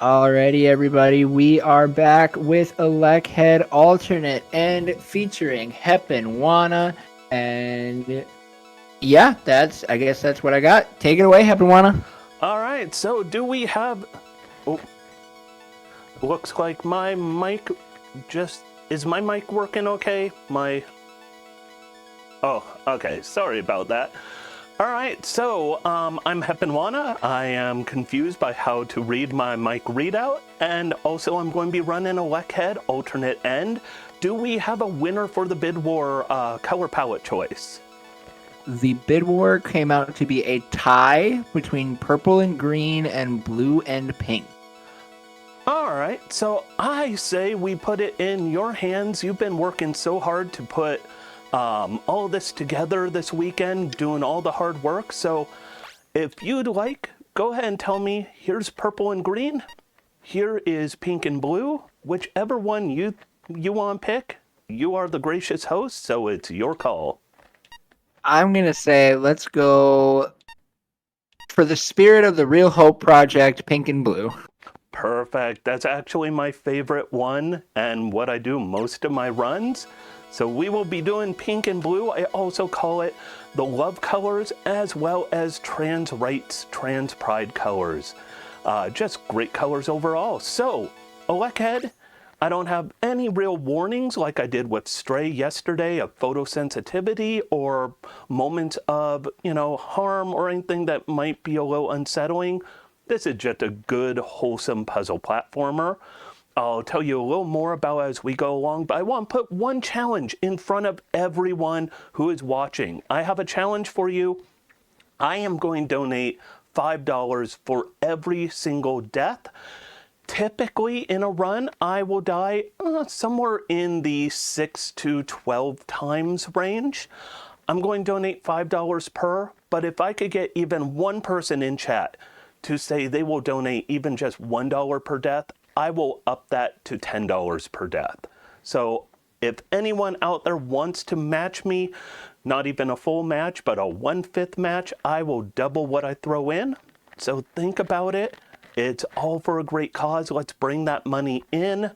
Alrighty, everybody, we are back with ElecHead alternate and featuring Heponwana, and yeah, I guess that's what I got. Take it away, Heponwana. All right, so do we have... Oh, looks like my mic just... Is my mic working okay? Oh, okay, sorry about that. All right, so I'm Heponwana. I am confused by how to read my mic readout, and also I'm going to be running ElecHead alternate end. Do we have a winner for the Bid War color palette choice? The bid war came out to be a tie between purple and green and blue and pink. All right, so I say we put it in your hands. You've been working so hard to put all this together this weekend, doing all the hard work. So if you'd like, go ahead and tell me, here's purple and green, here is pink and blue. Whichever one you want to pick, you are the gracious host, so it's your call. I'm going to say let's go for the spirit of the Real Hope Project, pink and blue. Perfect. That's actually my favorite one and what I do most of my runs. So we will be doing pink and blue. I also call it the love colors as well as trans rights, trans pride colors. Just great colors overall. So, ElecHead, I don't have any real warnings like I did with Stray yesterday of photosensitivity or moments of, harm or anything that might be a little unsettling. This is just a good, wholesome puzzle platformer. I'll tell you a little more about as we go along, but I want to put one challenge in front of everyone who is watching. I have a challenge for you. I am going to donate $5 for every single death. Typically in a run, I will die somewhere in the 6 to 12 times range. I'm going to donate $5 per, but if I could get even one person in chat to say they will donate even just $1 per death, I will up that to $10 per death. So if anyone out there wants to match me, not even a full match, but a 1/5 match, I will double what I throw in. So think about it. It's all for a great cause. Let's bring that money in.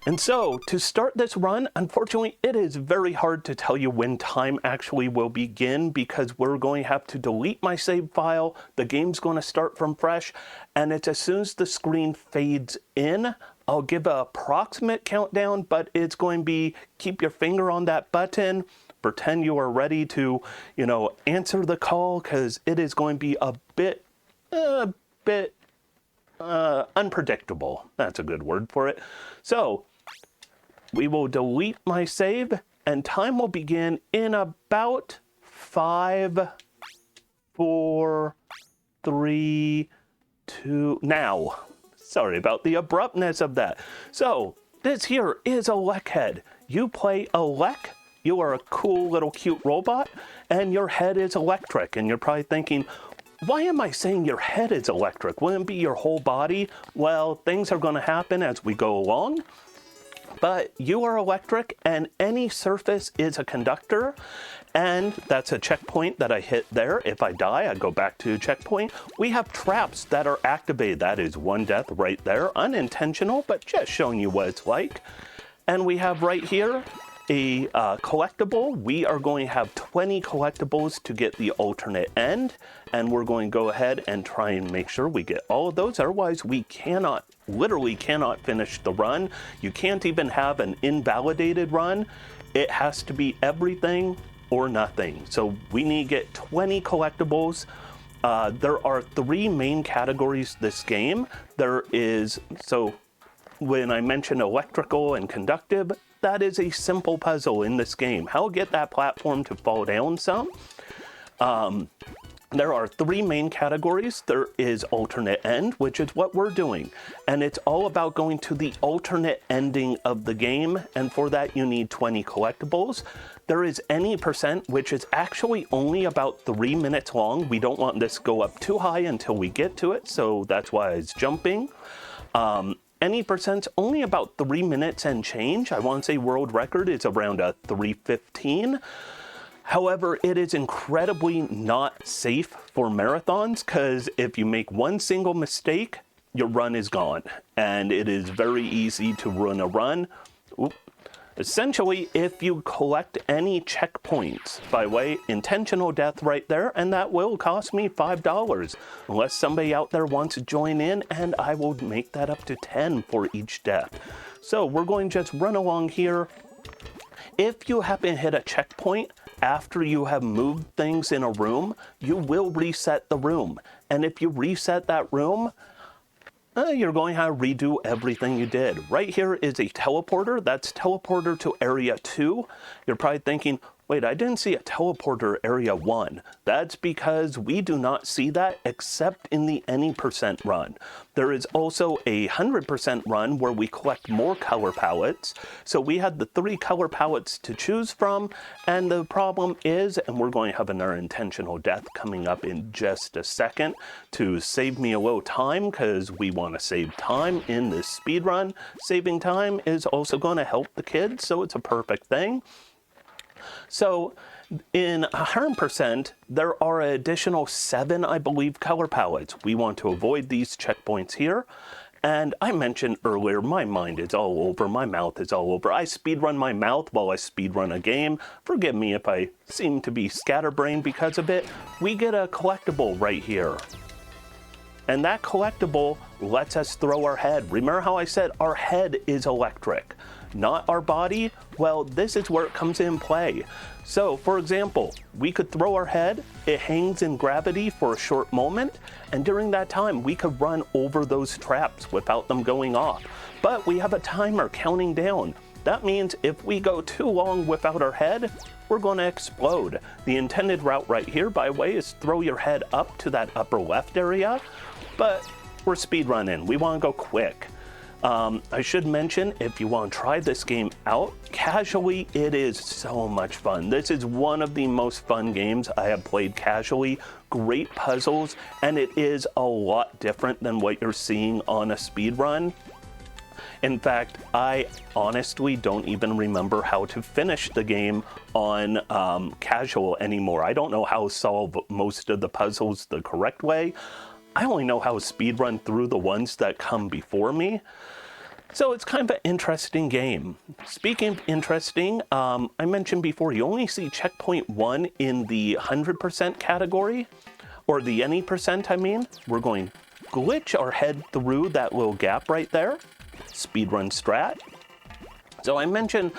And so to start this run, unfortunately, it is very hard to tell you when time actually will begin because we're going to have to delete my save file. The game's going to start from fresh, and it's as soon as the screen fades in, I'll give an approximate countdown, but it's going to be keep your finger on that button, pretend you are ready to, answer the call because it is going to be a bit unpredictable. That's a good word for it. So we will delete my save, and time will begin in about 5, 4, 3, 2. Now, sorry about the abruptness of that. So this here is ElecHead. You play Elec. You are a cool little cute robot, and your head is electric. And you're probably thinking, why am I saying your head is electric? Wouldn't it be your whole body? Well, things are going to happen as we go along. But you are electric, and any surface is a conductor, and that's a checkpoint that I hit there. If I die, I go back to checkpoint. We have traps that are activated. That is one death right there, unintentional, but just showing you what it's like. And we have right here a collectible. We are going to have 20 collectibles to get the alternate end, and we're going to go ahead and try and make sure we get all of those. Otherwise, we literally cannot finish the run. You can't even have an invalidated run. It has to be everything or nothing. So we need to get 20 collectibles. There are 3 main categories this game. So when I mention electrical and conductive, that is a simple puzzle in this game. How to get that platform to fall down some. There are 3 main categories. There is alternate end, which is what we're doing. And it's all about going to the alternate ending of the game. And for that, you need 20 collectibles. There is any percent, which is actually only about 3 minutes long. We don't want this to go up too high until we get to it. So that's why it's jumping. Any percent's only about 3 minutes and change. I want to say world record is around a 3:15. However, it is incredibly not safe for marathons because if you make one single mistake, your run is gone. And it is very easy to ruin a run. Oop. Essentially, if you collect any checkpoints, by way, intentional death right there, and that will cost me $5, unless somebody out there wants to join in, and I will make that up to 10 for each death. So we're going to just run along here. If you happen to hit a checkpoint after you have moved things in a room, you will reset the room. And if you reset that room, you're going to have to redo everything you did. Right here is a teleporter. That's teleporter to area 2. You're probably thinking, wait, I didn't see a teleporter area 1. That's because we do not see that except in the any % run. There is also a 100% run where we collect more color palettes. So we had the 3 color palettes to choose from, and the problem is, and we're going to have another intentional death coming up in just a second to save me a little time, because we want to save time in this speed run. Saving time is also going to help the kids, so it's a perfect thing. So in 100%, there are an additional 7, I believe, color palettes. We want to avoid these checkpoints here. And I mentioned earlier, my mind is all over, my mouth is all over. I speedrun my mouth while I speedrun a game. Forgive me if I seem to be scatterbrained because of it. We get a collectible right here. And that collectible lets us throw our head. Remember how I said our head is electric, not our body? Well, this is where it comes in play. So, for example, we could throw our head, it hangs in gravity for a short moment, and during that time, we could run over those traps without them going off. But we have a timer counting down. That means if we go too long without our head, we're going to explode. The intended route right here, by the way, is throw your head up to that upper left area, but we're speedrunning. We want to go quick. I should mention, if you want to try this game out casually, it is so much fun. This is one of the most fun games I have played casually. Great puzzles, and it is a lot different than what you're seeing on a speedrun. In fact, I honestly don't even remember how to finish the game on casual anymore. I don't know how to solve most of the puzzles the correct way. I only know how to speedrun through the ones that come before me. So it's kind of an interesting game. Speaking of interesting, I mentioned before, you only see checkpoint 1 in the 100% category, or the any percent, I mean. We're going to glitch our head through that little gap right there. Speedrun strat. So I mentioned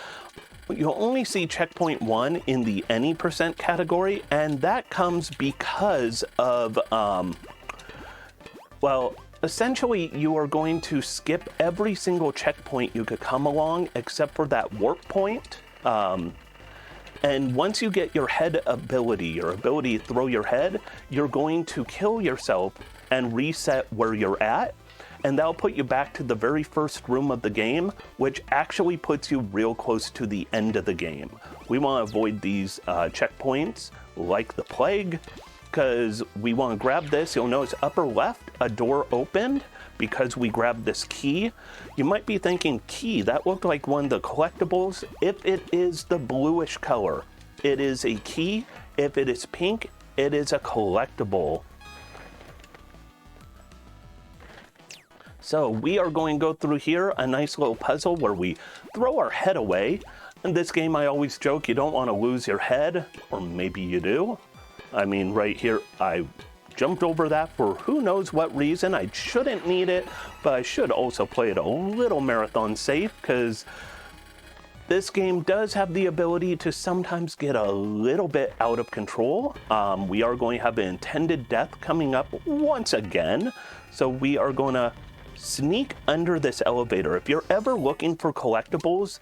you'll only see checkpoint 1 in the any percent category, and that comes because of well, essentially, you are going to skip every single checkpoint you could come along except for that warp point. And once you get your head ability, your ability to throw your head, you're going to kill yourself and reset where you're at. And that'll put you back to the very first room of the game, which actually puts you real close to the end of the game. We want to avoid these checkpoints like the plague, because we want to grab this. You'll notice upper left, a door opened because we grabbed this key. You might be thinking, key, that looked like one of the collectibles. If it is the bluish color, it is a key. If it is pink, it is a collectible. So we are going to go through here, a nice little puzzle where we throw our head away. In this game, I always joke, you don't want to lose your head, or maybe you do. I mean, right here, I jumped over that for who knows what reason. I shouldn't need it, but I should also play it a little marathon safe, because this game does have the ability to sometimes get a little bit out of control. We are going to have an intended death coming up once again, so we are going to sneak under this elevator. If you're ever looking for collectibles,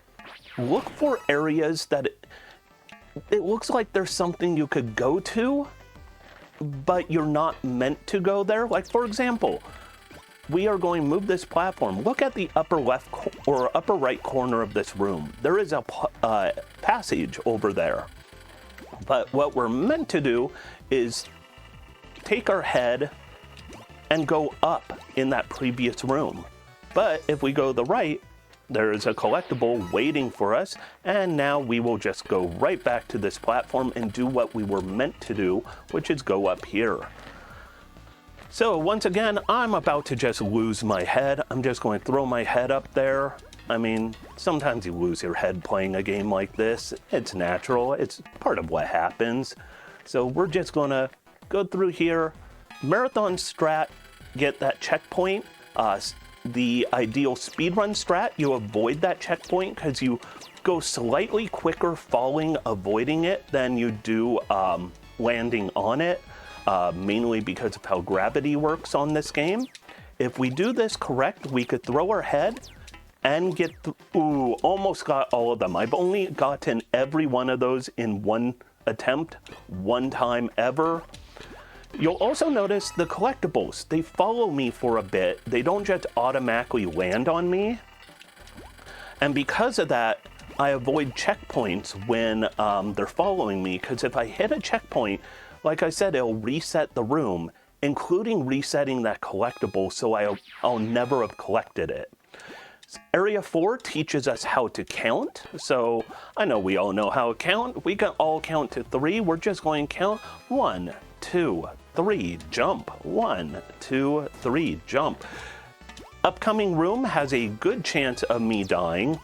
look for areas that it looks like there's something you could go to, but you're not meant to go there. Like, for example, we are going to move this platform. Look at the upper left or upper right corner of this room. There is a passage over there. But what we're meant to do is take our head and go up in that previous room. But if we go to the right, there is a collectible waiting for us, and now we will just go right back to this platform and do what we were meant to do, which is go up here. So once again, I'm about to just lose my head. I'm just going to throw my head up there. I mean, sometimes you lose your head playing a game like this. It's natural. It's part of what happens. So we're just going to go through here. Marathon strat, get that checkpoint. The ideal speedrun strat, you avoid that checkpoint because you go slightly quicker falling, avoiding it, than you do landing on it, mainly because of how gravity works on this game. If we do this correct, we could throw our head and get, ooh, almost got all of them. I've only gotten every one of those in one attempt, one time ever. You'll also notice the collectibles. They follow me for a bit. They don't just automatically land on me. And because of that, I avoid checkpoints when they're following me, because if I hit a checkpoint, like I said, it'll reset the room, including resetting that collectible, so I'll never have collected it. Area 4 teaches us how to count. So I know we all know how to count. We can all count to 3. We're just going to count 1, 2, 3, jump. 1, 2, 3, jump. Upcoming room has a good chance of me dying.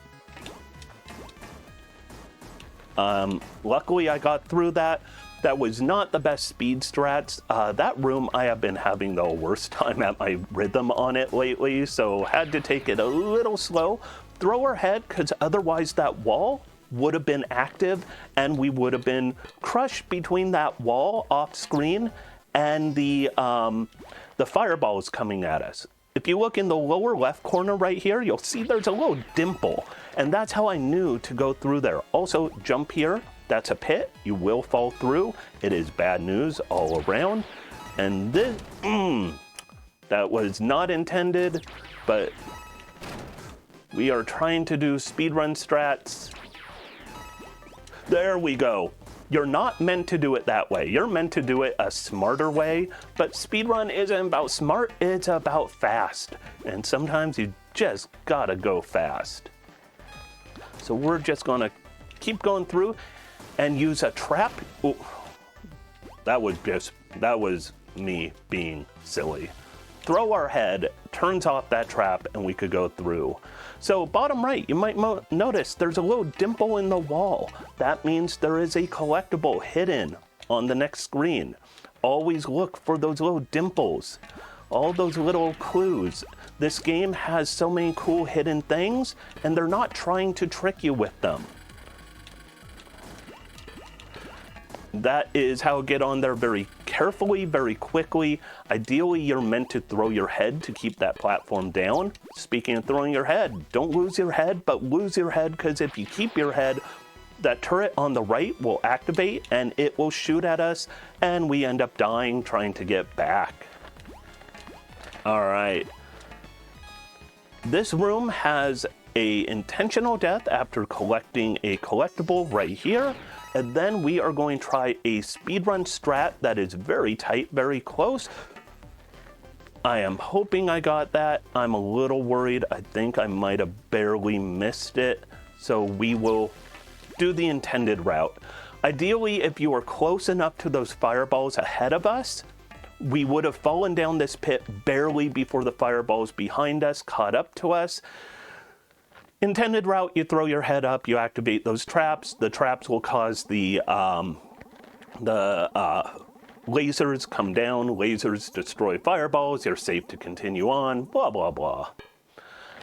Luckily I got through that. That was not the best speed strats. That room, I have been having the worst time at my rhythm on it lately, so had to take it a little slow. Throw our head, because otherwise that wall would have been active, and we would have been crushed between that wall off screen and the fireballs coming at us. If you look in the lower left corner right here, you'll see there's a little dimple, and that's how I knew to go through there. Also, jump here. That's a pit. You will fall through. It is bad news all around. And this, that was not intended, but we are trying to do speedrun strats. There we go. You're not meant to do it that way. You're meant to do it a smarter way, but speedrun isn't about smart, it's about fast. And sometimes you just gotta go fast. So we're just gonna keep going through and use a trap. Ooh, that was me being silly. Throw our head, turns off that trap, and we could go through. So bottom right, you might notice there's a little dimple in the wall. That means there is a collectible hidden on the next screen. Always look for those little dimples, all those little clues. This game has so many cool hidden things, and they're not trying to trick you with them. That is how to get on there very carefully, very quickly. Ideally, you're meant to throw your head to keep that platform down. Speaking of throwing your head, don't lose your head, but lose your head, because if you keep your head, that turret on the right will activate and it will shoot at us, and we end up dying trying to get back. All right. This room has a intentional death after collecting a collectible right here. And then we are going to try a speedrun strat that is very tight, very close. I am hoping I got that. I'm a little worried. I think I might have barely missed it. So we will do the intended route. Ideally, if you were close enough to those fireballs ahead of us, we would have fallen down this pit barely before the fireballs behind us caught up to us. Intended route, you throw your head up, you activate those traps. The traps will cause the lasers come down, lasers destroy fireballs, you're safe to continue on, blah, blah, blah.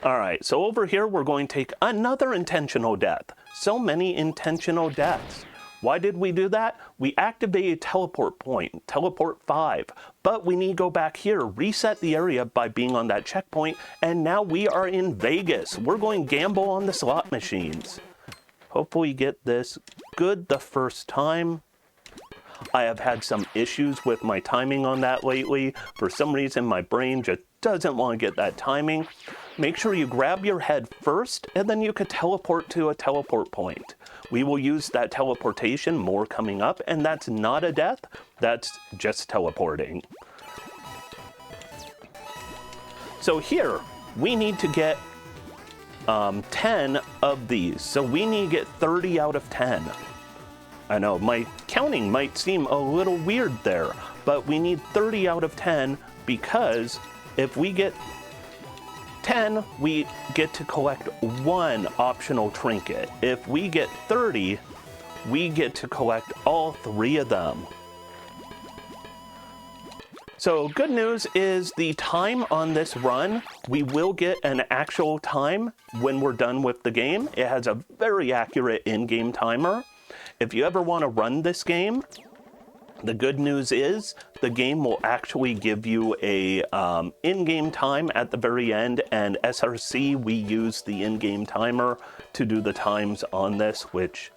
All right, so over here, we're going to take another intentional death. So many intentional deaths. Why did we do that? We activated teleport point, teleport 5, but we need to go back here, reset the area by being on that checkpoint, and now we are in Vegas. We're going gamble on the slot machines. Hopefully get this good the first time. I have had some issues with my timing on that lately. For some reason, my brain just doesn't want to get that timing. Make sure you grab your head first, and then you could teleport to a teleport point. We will use that teleportation, more coming up, and that's not a death, that's just teleporting. So here, we need to get 10 of these. So we need to get 30 out of 10. I know, my counting might seem a little weird there, but we need 30 out of 10 because if we get 10, we get to collect 1 optional trinket. If we get 30, we get to collect all 3 of them. So good news is the time on this run, we will get an actual time when we're done with the game. It has a very accurate in-game timer. If you ever want to run this game, the good news is the game will actually give you a in-game time at the very end, and SRC, we use the in-game timer to do the times on this, which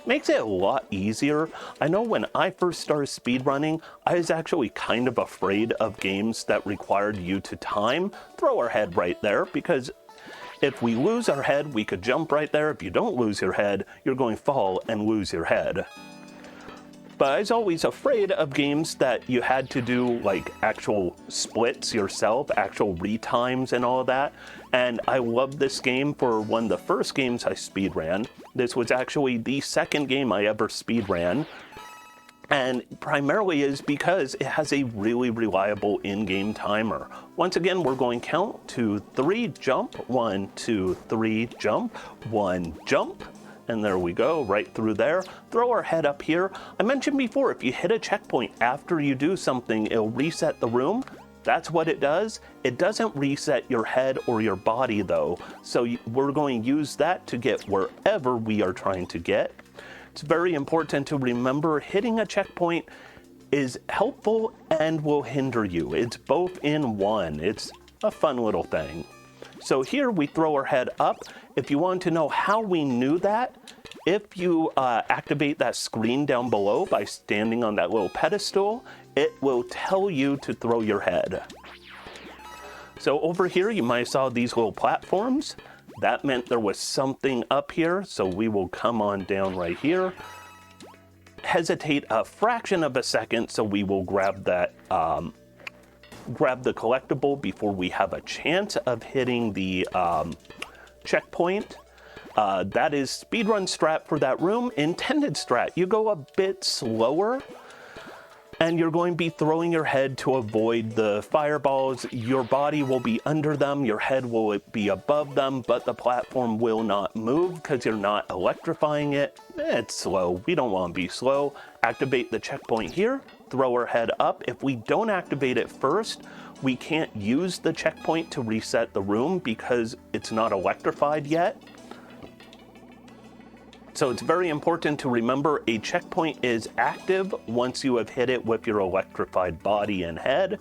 makes it a lot easier. I know when I first started speedrunning, I was actually kind of afraid of games that required you to time. Throw our head right there, because if we lose our head, we could jump right there. If you don't lose your head, you're going to fall and lose your head. But I was always afraid of games that you had to do like actual splits yourself, actual retimes and all of that. And I loved this game for one of the first games I speedran. This was actually the second game I ever speedran. And primarily is because it has a really reliable in-game timer. Once again, we're going to count to 3, jump, 1, 2, 3, jump, 1, jump. And there we go, right through there. Throw our head up here. I mentioned before, if you hit a checkpoint after you do something, it'll reset the room. That's what it does. It doesn't reset your head or your body though. So we're going to use that to get wherever we are trying to get. It's very important to remember hitting a checkpoint is helpful and will hinder you. It's both in one. It's a fun little thing. So here we throw our head up. If you want to know how we knew that, if you activate that screen down below by standing on that little pedestal, it will tell you to throw your head. So over here, you might have saw these little platforms. That meant there was something up here, so we will come on down right here. Hesitate a fraction of a second, so we will grab that, grab the collectible before we have a chance of hitting the checkpoint. That is speedrun strat for that room. Intended strat, you go a bit slower, and you're going to be throwing your head to avoid the fireballs. Your body will be under them, your head will be above them, but the platform will not move because you're not electrifying it. It's slow. We don't want to be slow. Activate the checkpoint here, throw our head up. If we don't activate it first, we can't use the checkpoint to reset the room because it's not electrified yet. So it's very important to remember a checkpoint is active once you have hit it with your electrified body and head.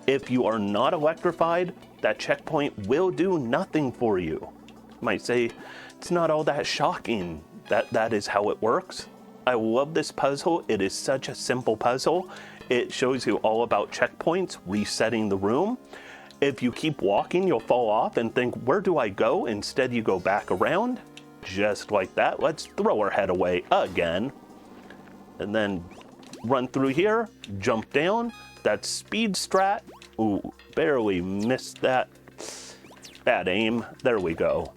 If you are not electrified, that checkpoint will do nothing for you. You might say, it's not all that shocking. That is how it works. I love this puzzle. It is such a simple puzzle. It shows you all about checkpoints, resetting the room. If you keep walking, you'll fall off and think, where do I go? Instead, you go back around. Just like that. Let's throw our head away again. And then run through here, jump down. That's speed strat. Ooh, barely missed that. Bad aim. There we go.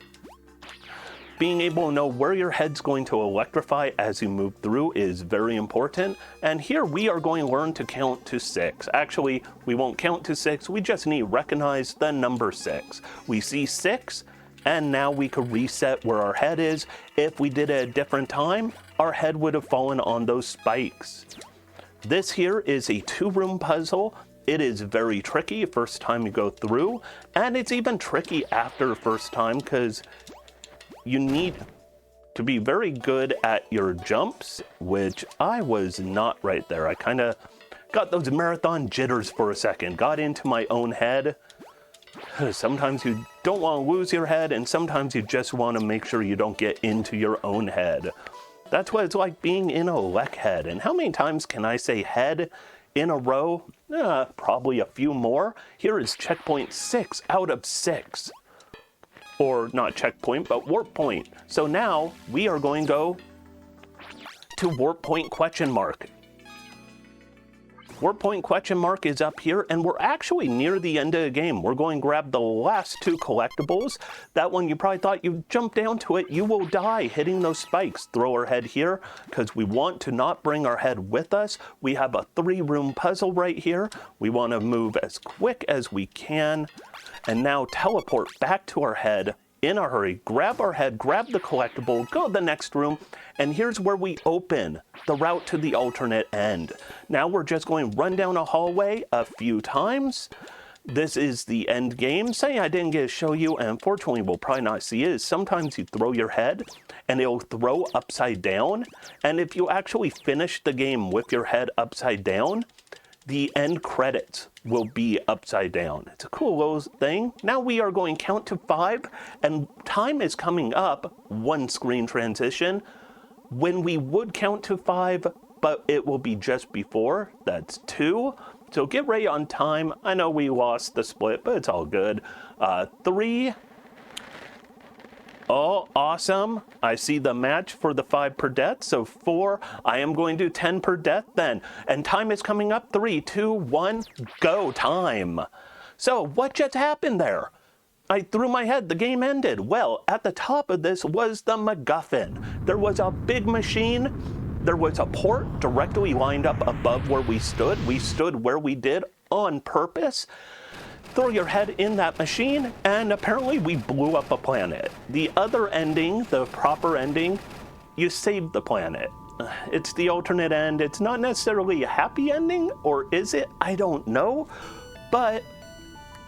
Being able to know where your head's going to electrify as you move through is very important. And here we are going to learn to count to 6. Actually, we won't count to 6. We just need to recognize the number 6. We see 6. And now we could reset where our head is. If we did it at a different time, our head would have fallen on those spikes. This here is a 2-room puzzle. It is very tricky first time you go through, and it's even tricky after first time because you need to be very good at your jumps, which I was not right there. I kind of got those marathon jitters for a second, got into my own head. Sometimes you don't want to lose your head, and sometimes you just want to make sure you don't get into your own head. That's what it's like being in ElecHead. And how many times can I say head in a row? Probably a few more. Here is checkpoint 6 out of 6. Or not checkpoint, but warp point. So now we are going to go to warp point question mark. 4-point question mark is up here, and we're actually near the end of the game. We're going to grab the last 2 collectibles. That one, you probably thought you'd jump down to it. You will die hitting those spikes. Throw our head here, because we want to not bring our head with us. We have a 3-room puzzle right here. We want to move as quick as we can, and now teleport back to our head in a hurry, grab our head, grab the collectible, go to the next room, and here's where we open the route to the alternate end. Now we're just going to run down a hallway a few times. This is the end game. Something I didn't get to show you, and unfortunately we'll probably not see, is sometimes you throw your head and it'll throw upside down, and if you actually finish the game with your head upside down, the end credits will be upside down. It's a cool little thing. Now we are going to count to 5, and time is coming up, 1 screen transition, when we would count to 5, but it will be just before. That's 2. So get ready on time. I know we lost the split, but it's all good. 3. Oh, awesome. I see the match for the 5 per death. So 4, I am going to do 10 per death then. And time is coming up. 3, 2, 1, go time. So what just happened there? I threw my head, the game ended. Well, at the top of this was the MacGuffin. There was a big machine. There was a port directly lined up above where we stood. We stood where we did on purpose. Throw your head in that machine, and apparently we blew up a planet. The other ending, the proper ending, you saved the planet. It's the alternate end. It's not necessarily a happy ending, or is it? I don't know. But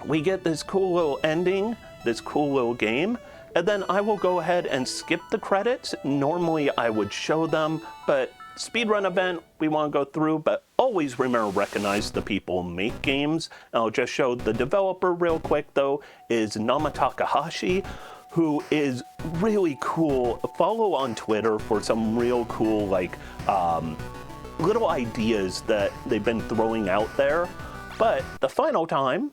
we get this cool little ending, this cool little game, and then I will go ahead and skip the credits. Normally I would show them, but speedrun event, we want to go through, but always remember to recognize the people who make games. I'll just show the developer real quick though, is Nama Takahashi, who is really cool. Follow on Twitter for some real cool little ideas that they've been throwing out there. But the final time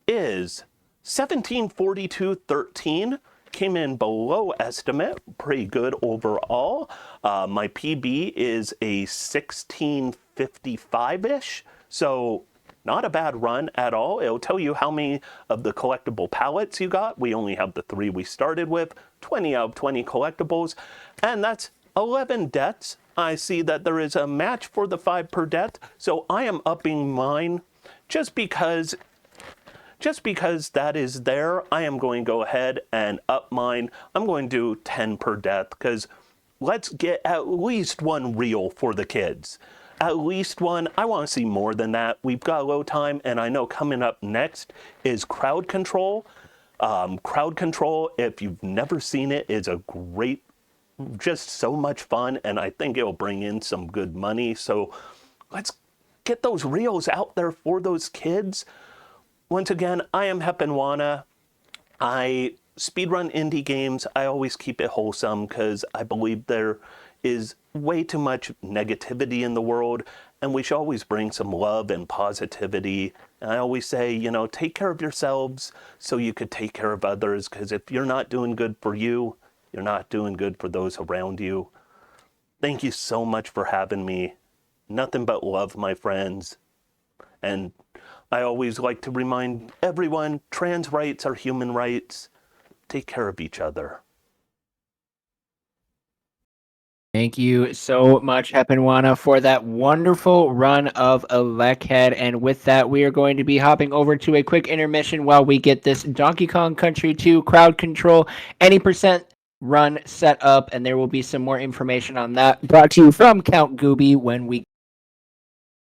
is 1742.13. Came in below estimate, pretty good overall. My PB is a 1655-ish, so not a bad run at all. It'll tell you how many of the collectible pallets you got. We only have the 3 we started with, 20 out of 20 collectibles, and that's 11 deaths. I see that there is a match for the 5 per death, so I am upping mine just because that is there. I am going to go ahead and up mine. I'm going to do 10 per death, because let's get at least 1 reel for the kids. At least 1. I want to see more than that. We've got low time, and I know coming up next is Crowd Control. Crowd Control, if you've never seen it, is a great, just so much fun, and I think it'll bring in some good money. So let's get those reels out there for those kids. Once again, I am Heponwana. I speedrun indie games. I always keep it wholesome because I believe there is way too much negativity in the world, and we should always bring some love and positivity. And I always say, take care of yourselves so you could take care of others, because if you're not doing good for you, you're not doing good for those around you. Thank you so much for having me. Nothing but love, my friends. And I always like to remind everyone, trans rights are human rights. Take care of each other. Thank you so much, Heponwana, for that wonderful run of ElecHead. And with that, we are going to be hopping over to a quick intermission while we get this Donkey Kong Country 2 Crowd Control any percent run set up. And there will be some more information on that brought to you from Count Gooby when we